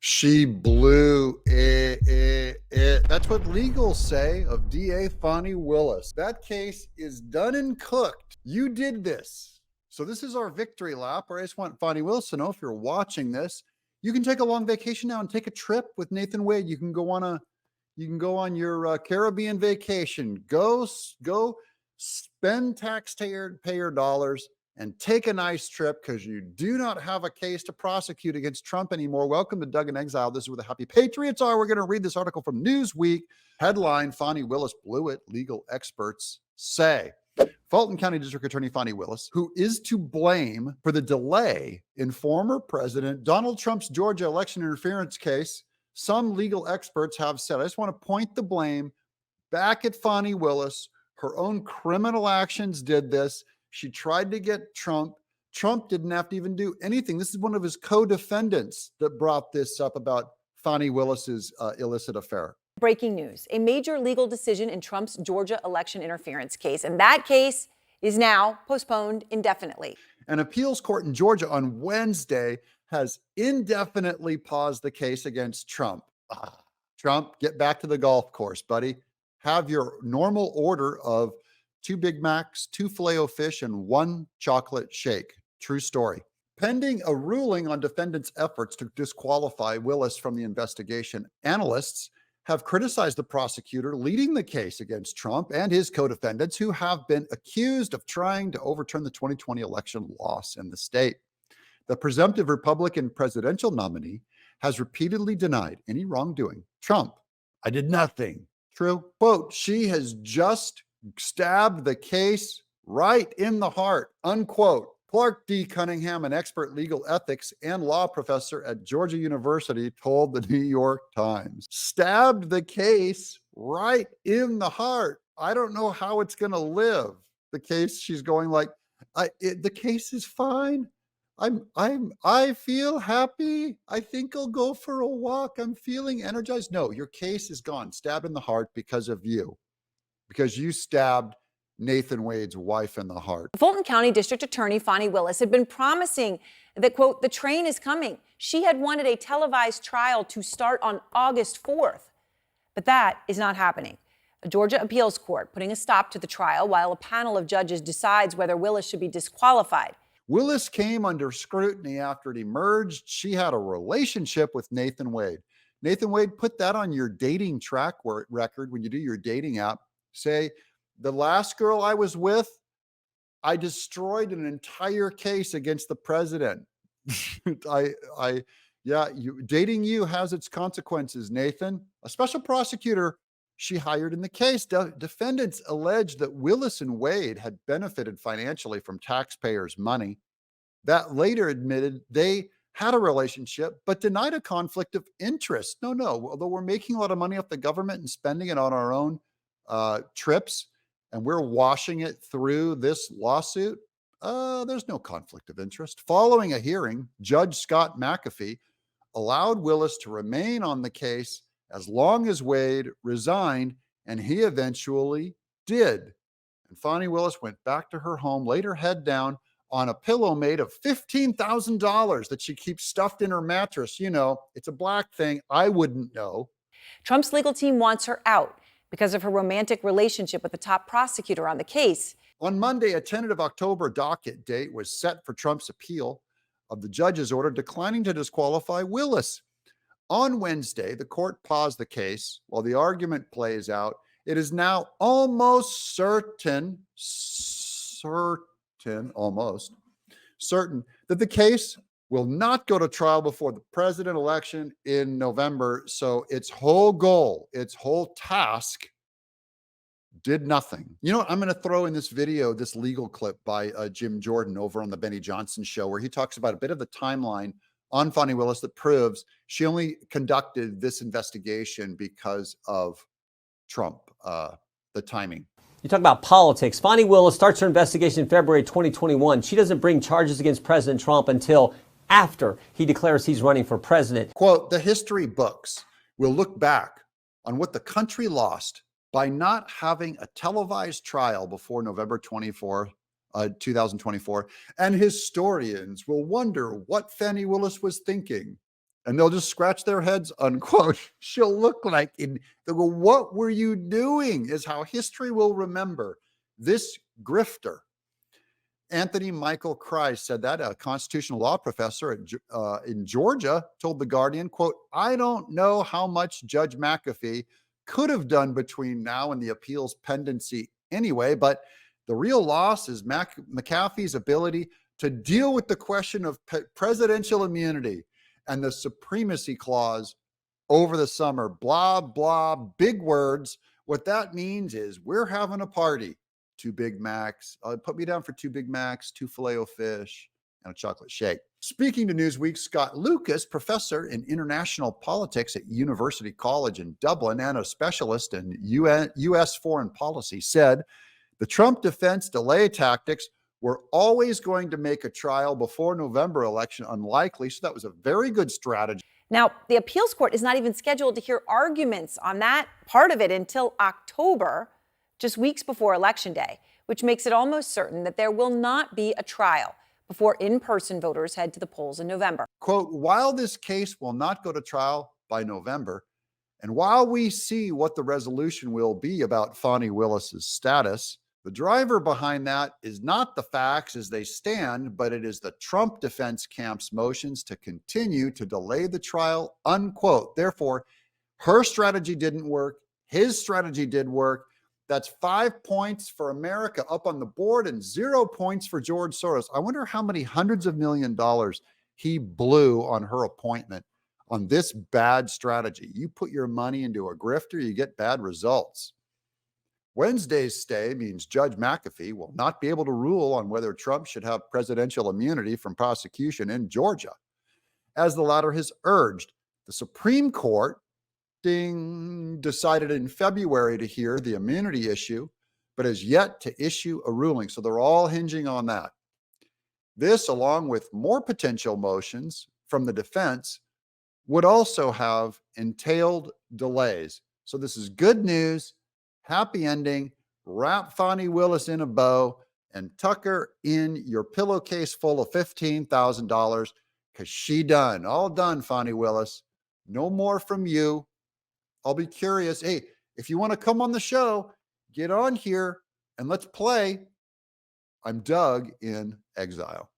She blew it. That's what legals say of DA Fani Willis. That case is done and cooked. You did this. So this is our victory lap. Or I just want Fani Willis to know, if you're watching this, you can take a long vacation now and take a trip with Nathan Wade. You can go on your Caribbean vacation. Go spend taxpayer dollars and take a nice trip, because you do not have a case to prosecute against Trump anymore. Welcome to Doug in Exile. This is where the happy patriots are. We're going to read this article from Newsweek. Headline: Fani Willis blew it, legal experts say. Fulton County District Attorney Fani Willis, who is to blame for the delay in former President Donald Trump's Georgia election interference case, some legal experts have said. I just want to point the blame back at Fani Willis. Her own criminal actions did this. She tried to get Trump. Trump didn't have to even do anything. This is one of his co-defendants that brought this up about Fani Willis's illicit affair. Breaking news: a major legal decision in Trump's Georgia election interference case, and that case is now postponed indefinitely. An appeals court in Georgia on Wednesday has indefinitely paused the case against Trump. Trump, get back to the golf course, buddy. Have your normal order of 2 Big Macs, 2 Filet-O-Fish, and 1 chocolate shake. True story. Pending a ruling on defendants' efforts to disqualify Willis from the investigation, analysts have criticized the prosecutor leading the case against Trump and his co-defendants, who have been accused of trying to overturn the 2020 election loss in the state. The presumptive Republican presidential nominee has repeatedly denied any wrongdoing. Trump: I did nothing. True. Quote: she has just stabbed the case right in the heart, unquote. Clark D. Cunningham, an expert legal ethics and law professor at Georgia University, told the New York Times. Stabbed the case right in the heart. I don't know how it's going to live. The case, she's going like, the case is fine. I feel happy. I think I'll go for a walk. I'm feeling energized. No, your case is gone. Stabbed in the heart because of you. Because you stabbed Nathan Wade's wife in the heart. Fulton County District Attorney Fani Willis had been promising that, quote, the train is coming. She had wanted a televised trial to start on August 4th. But that is not happening. A Georgia appeals court putting a stop to the trial while a panel of judges decides whether Willis should be disqualified. Willis came under scrutiny after it emerged she had a relationship with Nathan Wade. Nathan Wade, put that on your dating track record when you do your dating app. Say, the last girl I was with, I destroyed an entire case against the president. Dating you has its consequences, Nathan. A special prosecutor she hired in the case. Defendants alleged that Willis and Wade had benefited financially from taxpayers' money. That later admitted they had a relationship, but denied a conflict of interest. No, although we're making a lot of money off the government and spending it on our own trips, and we're washing it through this lawsuit, there's no conflict of interest. Following a hearing, Judge Scott McAfee allowed Willis to remain on the case as long as Wade resigned, and he eventually did. And Fani Willis went back to her home, laid her head down on a pillow made of $15,000 that she keeps stuffed in her mattress. You know, it's a black thing. I wouldn't know. Trump's legal team wants her out because of her romantic relationship with the top prosecutor on the case. On Monday, a tentative October docket date was set for Trump's appeal of the judge's order declining to disqualify Willis. On Wednesday, the court paused the case while the argument plays out. It is now almost certain that the case will not go to trial before the president election in November. So its whole goal, its whole task, did nothing. You know what? I'm going to throw in this video, this legal clip by Jim Jordan over on the Benny Johnson show, where he talks about a bit of the timeline on Fani Willis that proves she only conducted this investigation because of Trump, the timing. You talk about politics. Fani Willis starts her investigation in February 2021. She doesn't bring charges against President Trump until after he declares he's running for president. Quote, the history books will look back on what the country lost by not having a televised trial before November 24, 2024. And historians will wonder what Fani Willis was thinking and they'll just scratch their heads, unquote. She'll look like, they'll go, what were you doing? Is how history will remember this grifter. Anthony Michael Kreis said that, a constitutional law professor in Georgia, told The Guardian, quote, I don't know how much Judge McAfee could have done between now and the appeals pendency anyway, but the real loss is McAfee's ability to deal with the question of presidential immunity and the supremacy clause over the summer. Blah, blah, big words. What that means is we're having a party. 2 Big Macs. Put me down for 2 Big Macs, 2 Filet-O-Fish, and a chocolate shake. Speaking to Newsweek, Scott Lucas, professor in international politics at University College in Dublin and a specialist in U.S. foreign policy, said the Trump defense delay tactics were always going to make a trial before November election unlikely. So that was a very good strategy. Now, the appeals court is not even scheduled to hear arguments on that part of it until October, just weeks before Election Day, which makes it almost certain that there will not be a trial before in-person voters head to the polls in November. Quote, while this case will not go to trial by November, and while we see what the resolution will be about Fani Willis's status, the driver behind that is not the facts as they stand, but it is the Trump defense camp's motions to continue to delay the trial, unquote. Therefore, her strategy didn't work. His strategy did work. That's 5 points for America up on the board and 0 points for George Soros. I wonder how many hundreds of $1 million he blew on her appointment on this bad strategy. You put your money into a grifter, you get bad results. Wednesday's stay means Judge McAfee will not be able to rule on whether Trump should have presidential immunity from prosecution in Georgia, as the latter has urged. The Supreme Court decided in February to hear the immunity issue, but has yet to issue a ruling. So they're all hinging on that. This, along with more potential motions from the defense, would also have entailed delays. So this is good news, happy ending. Wrap Fani Willis in a bow and tuck her in your pillowcase full of $15,000 because she done. All done, Fani Willis. No more from you. I'll be curious. Hey, if you want to come on the show, get on here and let's play. I'm Doug in Exile.